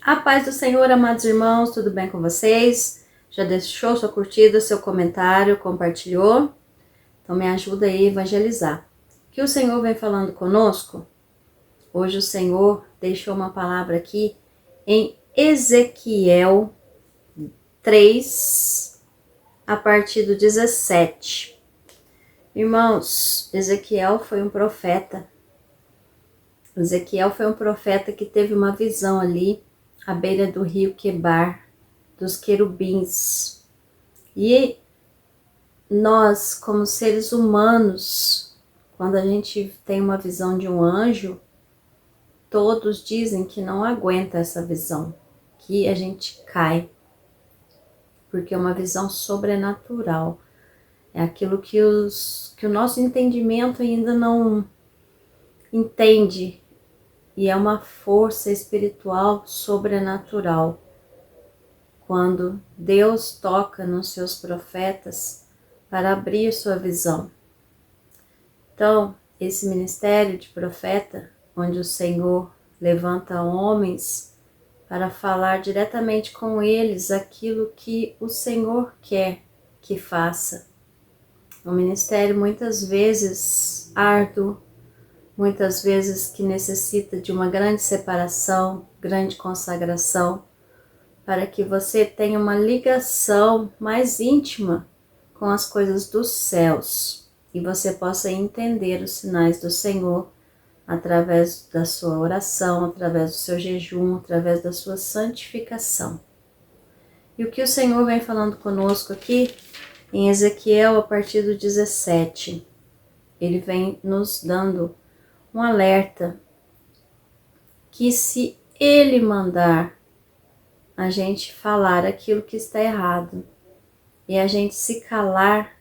A paz do Senhor, amados irmãos, tudo bem com vocês? Já deixou sua curtida, seu comentário, compartilhou? Então me ajuda aí a evangelizar. O que o Senhor vem falando conosco? Hoje o Senhor deixou uma palavra aqui em Ezequiel 3, a partir do 17. Irmãos, Ezequiel foi um profeta. Ezequiel foi um profeta que teve uma visão ali à beira do rio Quebar, dos querubins. E nós, como seres humanos, quando a gente tem uma visão de um anjo, todos dizem que não aguenta essa visão, que a gente cai, porque é uma visão sobrenatural. É aquilo que o nosso entendimento ainda não entende, e é uma força espiritual sobrenatural. Quando Deus toca nos seus profetas para abrir sua visão. Então, esse ministério de profeta, onde o Senhor levanta homens para falar diretamente com eles aquilo que o Senhor quer que faça. Um ministério muitas vezes árduo, muitas vezes que necessita de uma grande separação, grande consagração, para que você tenha uma ligação mais íntima com as coisas dos céus e você possa entender os sinais do Senhor através da sua oração, através do seu jejum, através da sua santificação. E o que o Senhor vem falando conosco aqui em Ezequiel a partir do 17, ele vem nos dando um alerta que se ele mandar a gente falar aquilo que está errado e a gente se calar,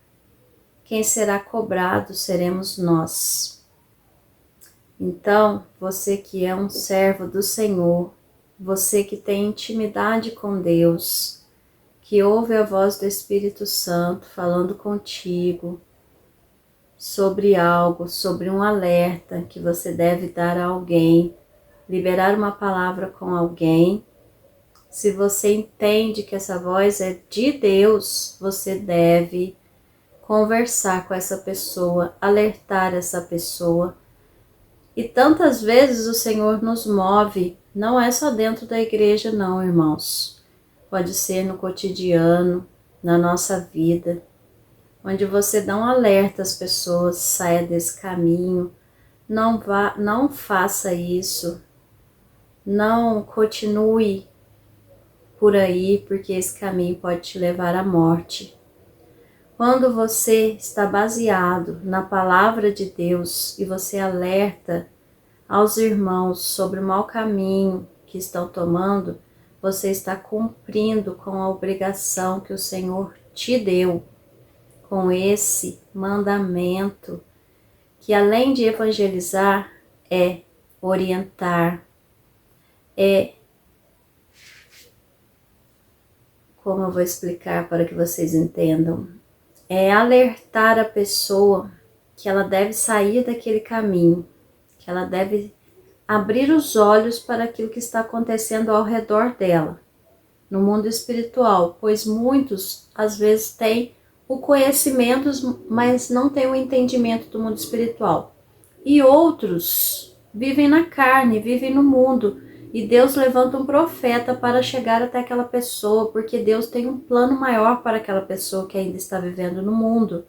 quem será cobrado seremos nós. Então, você que é um servo do Senhor, você que tem intimidade com Deus, que ouve a voz do Espírito Santo falando contigo sobre algo, sobre um alerta que você deve dar a alguém, liberar uma palavra com alguém. Se você entende que essa voz é de Deus, você deve conversar com essa pessoa, alertar essa pessoa. E tantas vezes o Senhor nos move, não é só dentro da igreja não, irmãos. Pode ser no cotidiano, na nossa vida, onde você dá um alerta às pessoas, saia desse caminho, não faça isso, não continue por aí, porque esse caminho pode te levar à morte. Quando você está baseado na palavra de Deus e você alerta aos irmãos sobre o mau caminho que estão tomando, você está cumprindo com a obrigação que o Senhor te deu, com esse mandamento, que além de evangelizar, é orientar, como eu vou explicar para que vocês entendam, é alertar a pessoa que ela deve sair daquele caminho, que ela deve abrir os olhos para aquilo que está acontecendo ao redor dela, no mundo espiritual, pois muitos às vezes têm o conhecimento, mas não têm o entendimento do mundo espiritual. E outros vivem na carne, vivem no mundo, e Deus levanta um profeta para chegar até aquela pessoa, porque Deus tem um plano maior para aquela pessoa que ainda está vivendo no mundo.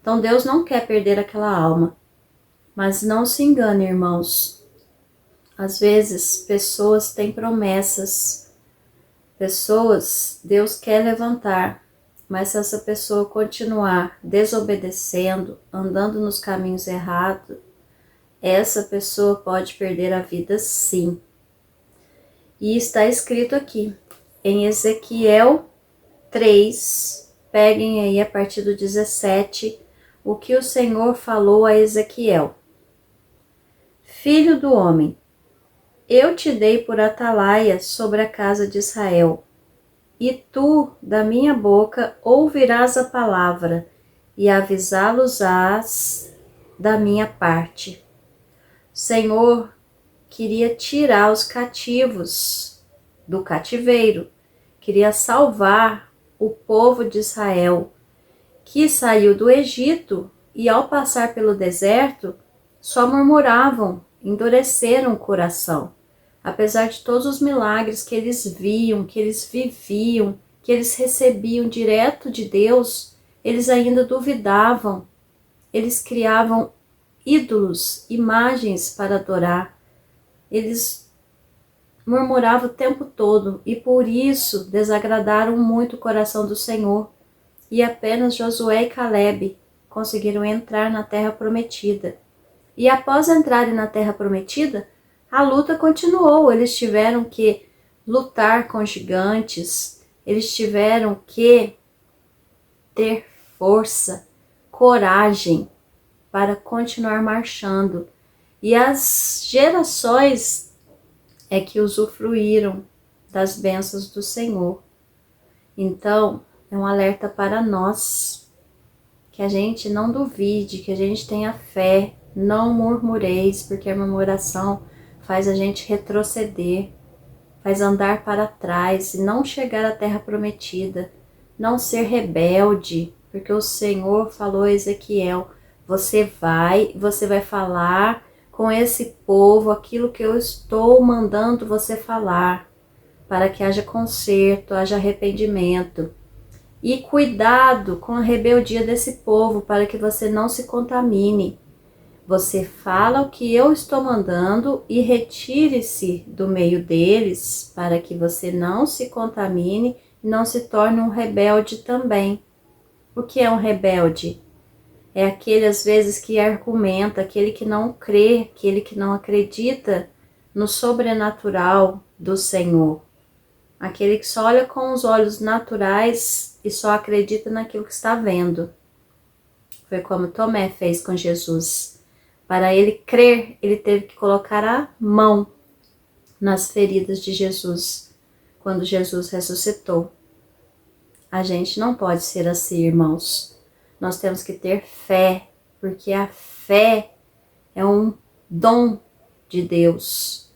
Então Deus não quer perder aquela alma. Mas não se engane, irmãos. Às vezes, pessoas têm promessas. Deus quer levantar. Mas se essa pessoa continuar desobedecendo, andando nos caminhos errados, essa pessoa pode perder a vida sim. E está escrito aqui, em Ezequiel 3, peguem aí a partir do 17, o que o Senhor falou a Ezequiel. Filho do homem, eu te dei por atalaia sobre a casa de Israel, e tu, da minha boca, ouvirás a palavra, e avisá-los-ás da minha parte. O Senhor queria tirar os cativos do cativeiro, queria salvar o povo de Israel, que saiu do Egito e ao passar pelo deserto só murmuravam, endureceram o coração. Apesar de todos os milagres que eles viam, que eles viviam, que eles recebiam direto de Deus, eles ainda duvidavam. Eles criavam ídolos, imagens para adorar. Eles murmuravam o tempo todo e por isso desagradaram muito o coração do Senhor. E apenas Josué e Calebe conseguiram entrar na terra prometida. E após entrarem na terra prometida, a luta continuou. Eles tiveram que lutar com gigantes, eles tiveram que ter força, coragem para continuar marchando. E as gerações é que usufruíram das bênçãos do Senhor. Então, é um alerta para nós, que a gente não duvide, que a gente tenha fé, não murmureis, porque a murmuração faz a gente retroceder, faz andar para trás e não chegar à terra prometida, não ser rebelde, porque o Senhor falou a Ezequiel, você vai falar com esse povo aquilo que eu estou mandando você falar, para que haja conserto, haja arrependimento. E cuidado com a rebeldia desse povo, para que você não se contamine. Você fala o que eu estou mandando e retire-se do meio deles, para que você não se contamine e não se torne um rebelde também. O que é um rebelde? É aquele, às vezes, que argumenta, aquele que não crê, aquele que não acredita no sobrenatural do Senhor. Aquele que só olha com os olhos naturais e só acredita naquilo que está vendo. Foi como Tomé fez com Jesus. Para ele crer, ele teve que colocar a mão nas feridas de Jesus, quando Jesus ressuscitou. A gente não pode ser assim, irmãos. Nós temos que ter fé, porque a fé é um dom de Deus.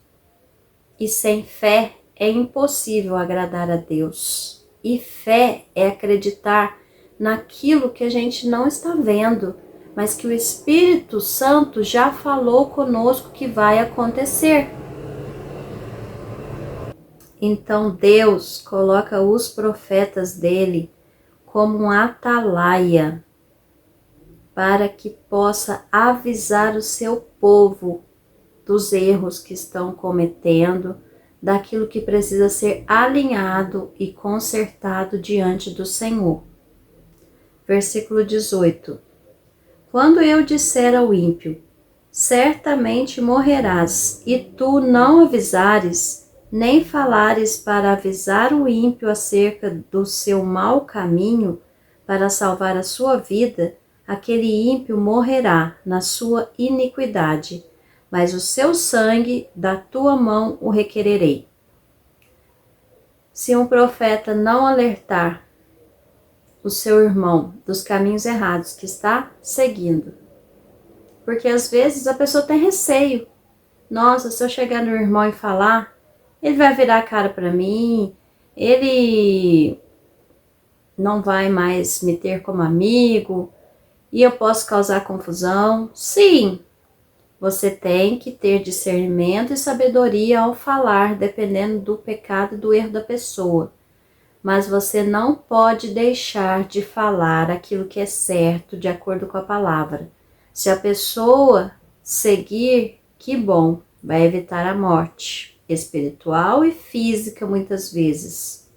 E sem fé é impossível agradar a Deus. E fé é acreditar naquilo que a gente não está vendo, mas que o Espírito Santo já falou conosco que vai acontecer. Então Deus coloca os profetas dele como um atalaia, para que possa avisar o seu povo dos erros que estão cometendo, daquilo que precisa ser alinhado e consertado diante do Senhor. Versículo 18. Quando eu disser ao ímpio, certamente morrerás, e tu não avisares, nem falares para avisar o ímpio acerca do seu mau caminho, para salvar a sua vida, aquele ímpio morrerá na sua iniquidade, mas o seu sangue da tua mão o requererei. Se um profeta não alertar o seu irmão dos caminhos errados que está seguindo, porque às vezes a pessoa tem receio. Nossa, se eu chegar no irmão e falar, ele vai virar a cara para mim, ele não vai mais me ter como amigo, e eu posso causar confusão. Sim, você tem que ter discernimento e sabedoria ao falar, dependendo do pecado e do erro da pessoa. Mas você não pode deixar de falar aquilo que é certo, de acordo com a palavra. Se a pessoa seguir, que bom, vai evitar a morte espiritual e física muitas vezes.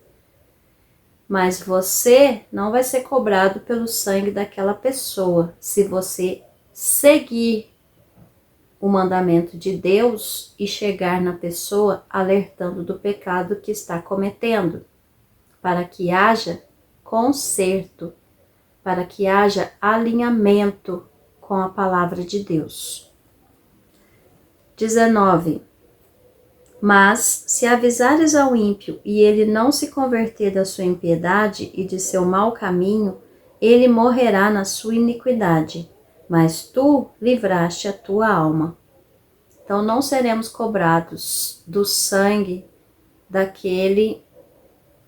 Mas você não vai ser cobrado pelo sangue daquela pessoa, se você seguir o mandamento de Deus e chegar na pessoa alertando do pecado que está cometendo, para que haja conserto, para que haja alinhamento com a palavra de Deus. 19. Mas, se avisares ao ímpio e ele não se converter da sua impiedade e de seu mau caminho, ele morrerá na sua iniquidade, mas tu livraste a tua alma. Então não seremos cobrados do sangue daquele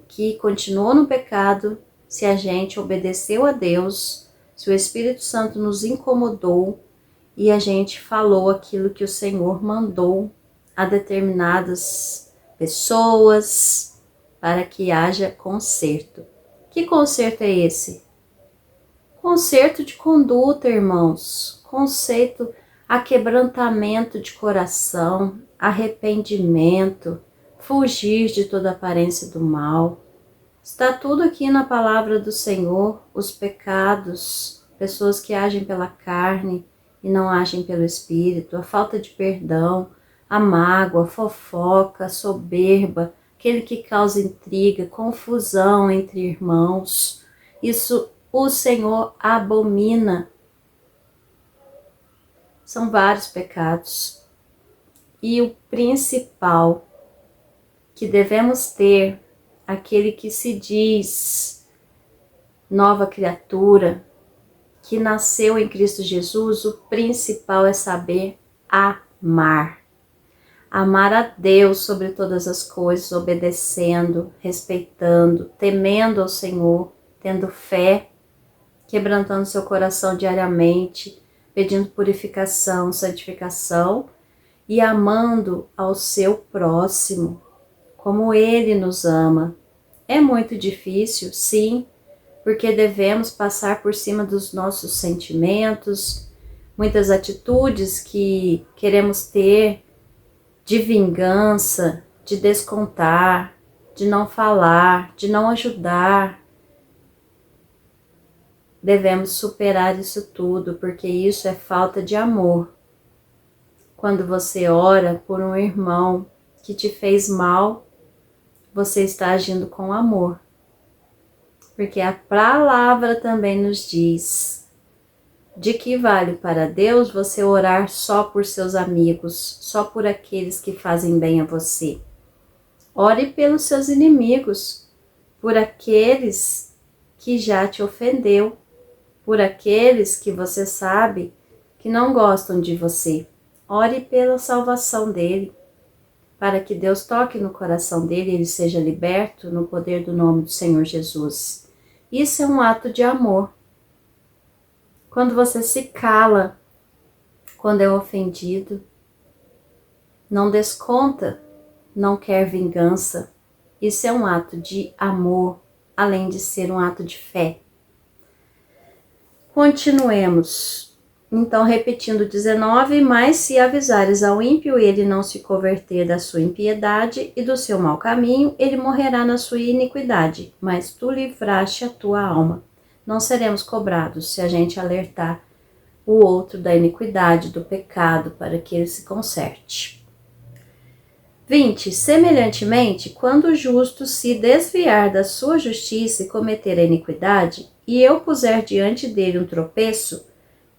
que continuou no pecado, se a gente obedeceu a Deus, se o Espírito Santo nos incomodou e a gente falou aquilo que o Senhor mandou a determinadas pessoas para que haja conserto. Que conserto é esse? Conserto de conduta, irmãos. Conserto a quebrantamento de coração, arrependimento, fugir de toda aparência do mal. Está tudo aqui na palavra do Senhor, os pecados, pessoas que agem pela carne e não agem pelo Espírito, a falta de perdão, a mágoa, a fofoca, a soberba, aquele que causa intriga, confusão entre irmãos. Isso o Senhor abomina. São vários pecados. E o principal que devemos ter, aquele que se diz nova criatura, que nasceu em Cristo Jesus, o principal é saber amar. Amar a Deus sobre todas as coisas, obedecendo, respeitando, temendo ao Senhor, tendo fé, quebrantando seu coração diariamente, pedindo purificação, santificação e amando ao seu próximo, como Ele nos ama. É muito difícil, sim, porque devemos passar por cima dos nossos sentimentos, muitas atitudes que queremos ter de vingança, de descontar, de não falar, de não ajudar. Devemos superar isso tudo, porque isso é falta de amor. Quando você ora por um irmão que te fez mal, você está agindo com amor. Porque a palavra também nos diz: de que vale para Deus você orar só por seus amigos, só por aqueles que fazem bem a você? Ore pelos seus inimigos, por aqueles que já te ofendeu, por aqueles que você sabe que não gostam de você. Ore pela salvação dele, para que Deus toque no coração dele e ele seja liberto no poder do nome do Senhor Jesus. Isso é um ato de amor. Quando você se cala, quando é ofendido, não desconta, não quer vingança, isso é um ato de amor, além de ser um ato de fé. Continuemos. Então, repetindo 19, mas se avisares ao ímpio e ele não se converter da sua impiedade e do seu mau caminho, ele morrerá na sua iniquidade, mas tu livraste a tua alma. Não seremos cobrados se a gente alertar o outro da iniquidade, do pecado, para que ele se conserte. 20. Semelhantemente, quando o justo se desviar da sua justiça e cometer a iniquidade, e eu puser diante dele um tropeço,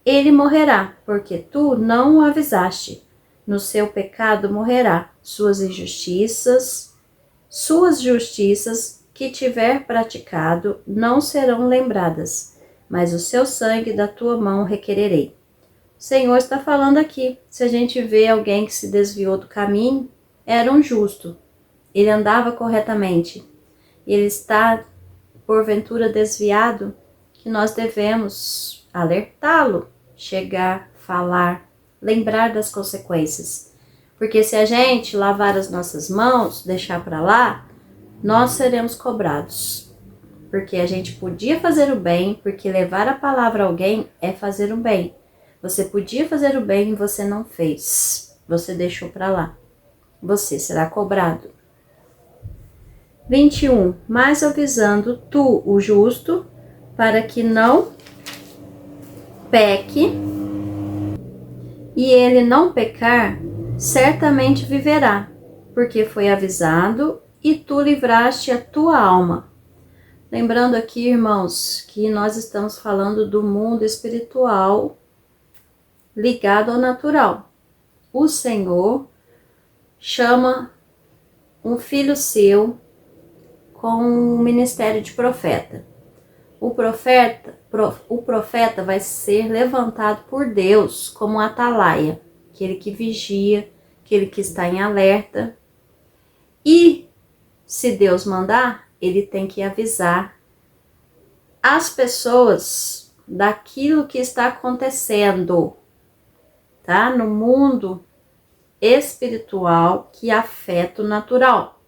ele morrerá, porque tu não o avisaste. No seu pecado morrerá, suas justiças que tiver praticado não serão lembradas, mas o seu sangue da tua mão requererei. O Senhor está falando aqui, se a gente vê alguém que se desviou do caminho, era um justo, ele andava corretamente, ele está porventura desviado, que nós devemos alertá-lo, chegar, falar, lembrar das consequências. Porque se a gente lavar as nossas mãos, deixar para lá, nós seremos cobrados. Porque a gente podia fazer o bem, porque levar a palavra a alguém é fazer o bem. Você podia fazer o bem e você não fez. Você deixou para lá. Você será cobrado. 21. Mas avisando tu, o justo, para que não peque, e ele não pecar, certamente viverá, porque foi avisado e tu livraste a tua alma. Lembrando aqui, irmãos, que nós estamos falando do mundo espiritual ligado ao natural. O Senhor chama um filho seu com um ministério de profeta. O profeta vai ser levantado por Deus como um atalaia, aquele que vigia, aquele que está em alerta. E se Deus mandar, ele tem que avisar as pessoas daquilo que está acontecendo, tá? No mundo espiritual que afeta o natural.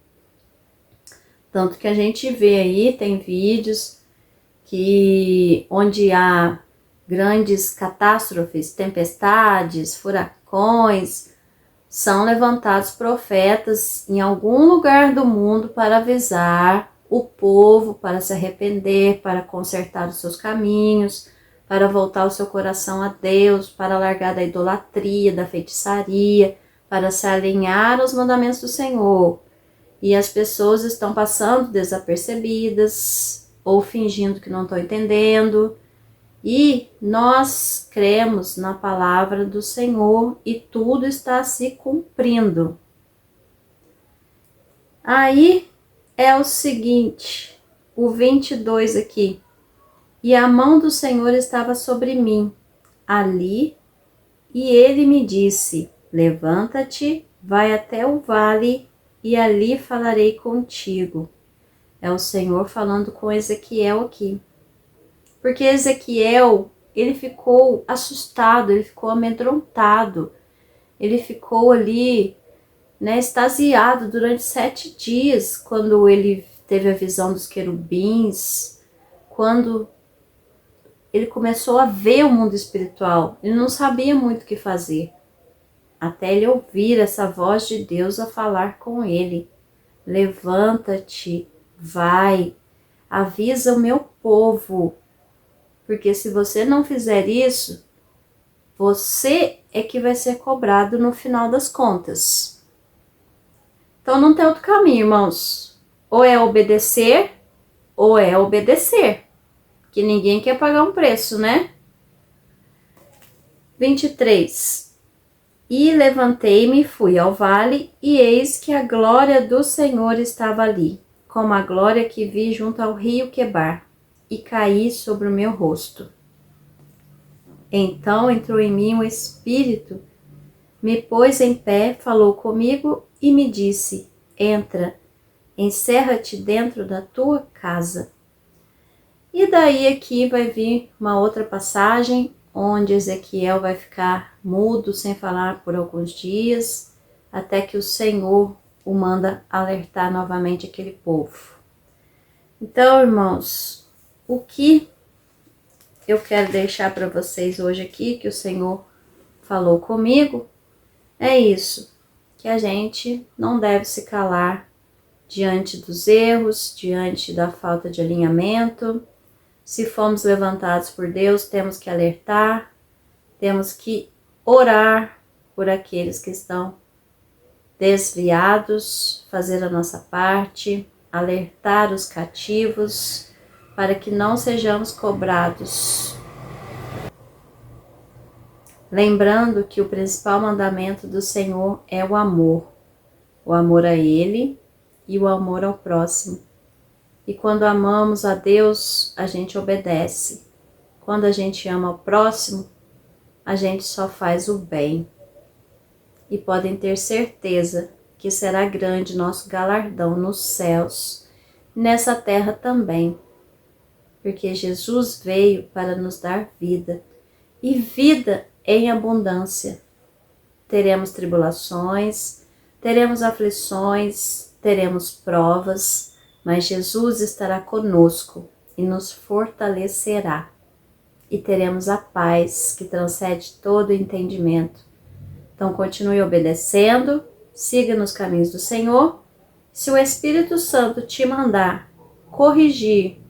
Tanto que a gente vê aí, tem vídeos que onde há grandes catástrofes, tempestades, furacões, são levantados profetas em algum lugar do mundo para avisar o povo para se arrepender, para consertar os seus caminhos, para voltar o seu coração a Deus, para largar da idolatria, da feitiçaria, para se alinhar aos mandamentos do Senhor. E as pessoas estão passando desapercebidas ou fingindo que não estão entendendo. E nós cremos na palavra do Senhor e tudo está se cumprindo. Aí é o seguinte, o 22 aqui. E a mão do Senhor estava sobre mim, ali, e ele me disse, levanta-te, vai até o vale, e ali falarei contigo. É o Senhor falando com Ezequiel aqui. Porque Ezequiel, ele ficou assustado, ele ficou amedrontado, ele ficou ali, extasiado durante 7 dias, quando ele teve a visão dos querubins, quando ele começou a ver o mundo espiritual. Ele não sabia muito o que fazer, até ele ouvir essa voz de Deus a falar com ele. Levanta-te, vai, avisa o meu povo, porque se você não fizer isso, você é que vai ser cobrado no final das contas. Então não tem outro caminho, irmãos. Ou é obedecer, ou é obedecer. Que ninguém quer pagar um preço, né? 23. E levantei-me e fui ao vale, e eis que a glória do Senhor estava ali, como a glória que vi junto ao rio Quebar, e caí sobre o meu rosto. Então entrou em mim o Espírito, me pôs em pé, falou comigo e me disse, entra, encerra-te dentro da tua casa. E daí aqui vai vir uma outra passagem, onde Ezequiel vai ficar mudo, sem falar por alguns dias, até que o Senhor o manda alertar novamente aquele povo. Então, irmãos, o que eu quero deixar para vocês hoje aqui, que o Senhor falou comigo, é isso, que a gente não deve se calar diante dos erros, diante da falta de alinhamento. Se fomos levantados por Deus, temos que alertar, temos que orar por aqueles que estão desviados, fazer a nossa parte, alertar os cativos, para que não sejamos cobrados. Lembrando que o principal mandamento do Senhor é o amor a Ele e o amor ao próximo. E quando amamos a Deus, a gente obedece. Quando a gente ama o próximo, a gente só faz o bem. E podem ter certeza que será grande nosso galardão nos céus, nessa terra também. Porque Jesus veio para nos dar vida, e vida em abundância. Teremos tribulações, teremos aflições, teremos provas, mas Jesus estará conosco e nos fortalecerá. E teremos a paz que transcende todo o entendimento. Então continue obedecendo, siga nos caminhos do Senhor. Se o Espírito Santo te mandar corrigir,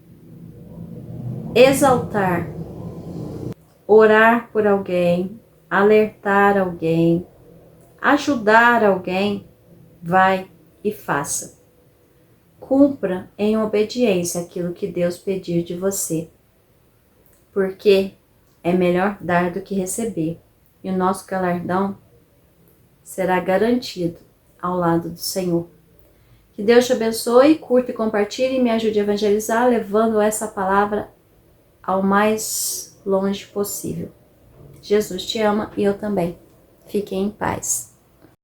exaltar, orar por alguém, alertar alguém, ajudar alguém, vai e faça. Cumpra em obediência aquilo que Deus pedir de você, porque é melhor dar do que receber, e o nosso galardão será garantido ao lado do Senhor. Que Deus te abençoe, curta e compartilhe e me ajude a evangelizar, levando essa palavra ao mais longe possível. Jesus te ama e eu também. Fiquem em paz.